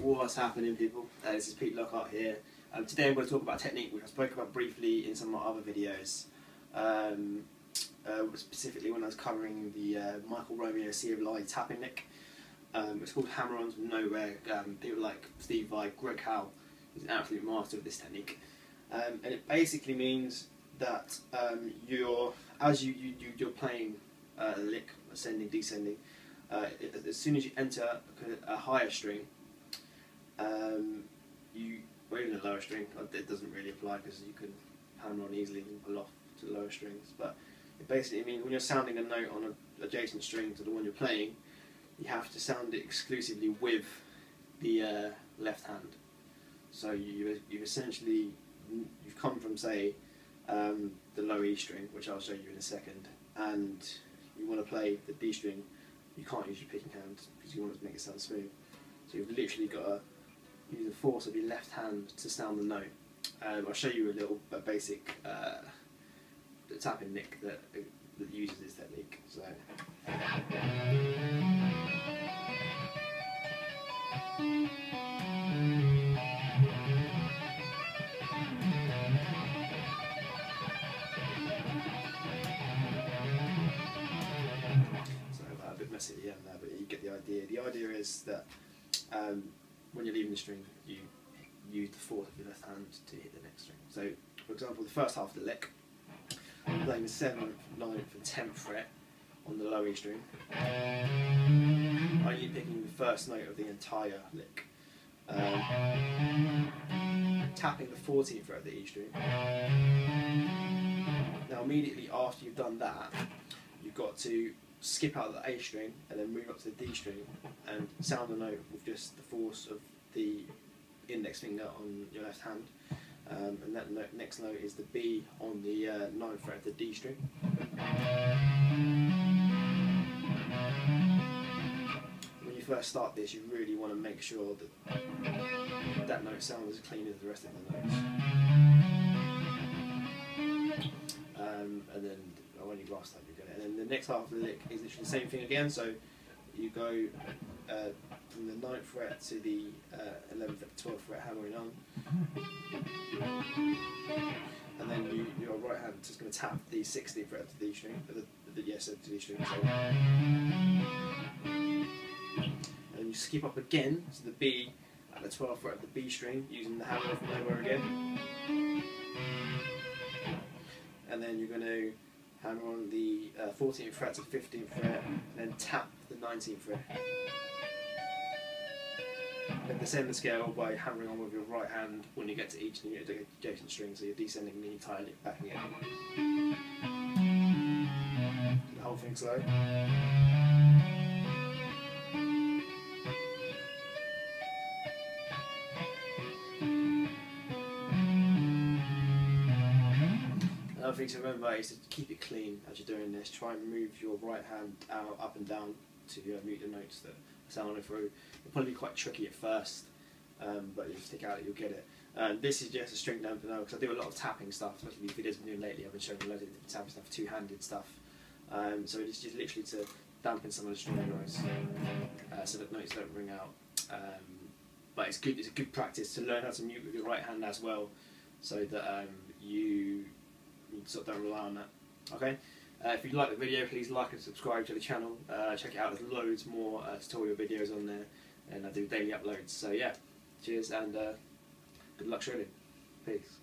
What's happening, people? This is Pete Lockhart here. Today I'm going to talk about a technique which I spoke about briefly in some of my other videos, specifically when I was covering the Michael Romeo Sea of Lie tapping lick. It's called Hammer-ons from nowhere. People like Steve Vai, Greg Howe is an absolute master of this technique, and it basically means that as you're playing a lick, ascending, descending, as soon as you enter a higher string, or even a lower string, it doesn't really apply because you can hammer on easily and pull off to the lower strings, but it basically means when you're sounding a note on an adjacent string to the one you're playing, you have to sound it exclusively with the left hand. So you've come from, say, the low E string, which I'll show you in a second, and you want to play the D string. You can't use your picking hand because you want to make it sound smooth. So you've literally got to use the force of your left hand to sound the note. I'll show you a basic tapping lick that uses this technique. So. A bit messy at the end there, but you get the idea. The idea is that when you're leaving the string, you use the force of your left hand to hit the next string. So, for example, the first half of the lick, I'm playing the 7th, 9th and 10th fret on the low E string, only picking the first note of the entire lick, tapping the 14th fret of the E string. Now immediately after you've done that, you've got to skip out of the A string and then move up to the D string and sound a note with just the force of the index finger on your left hand, and that next note is the B on the 9th fret of the D string. When you first start this, you really want to make sure that that note sounds as clean as the rest of the notes, and then when you grasp that, you get it. And then the next half of the lick is literally the same thing again. So you go from the 9th fret to the 11th fret, 12th fret, hammering on, and then your right hand is just going to tap the 16th fret of the D string, the D string. So. And you skip up again to the B at the 12th fret of the B string, using the hammer from nowhere again, and then you're going to hammer on the 14th fret to 15th fret, and then tap the 19th fret. Then descend the scale by hammering on with your right hand when you get to each adjacent string, so you're descending the entire lick back again. The whole thing slow. Another thing to remember is to keep it clean as you're doing this. Try and move your right hand up and down to mute the notes that are sounding through. It'll probably be quite tricky at first, but you stick out it, you'll get it. This is just a string damper now, because I do a lot of tapping stuff, especially these videos I've been doing lately. I've been showing loads of different tapping stuff, two-handed stuff. So it's just literally to dampen some of the string noise, so that notes don't ring out. But it's good. It's a good practice to learn how to mute with your right hand as well, so that you sort of don't rely on that. Okay. If you like the video, please like and subscribe to the channel. Check it out. There's loads more tutorial videos on there, and I do daily uploads. So yeah, cheers and good luck shredding. Peace.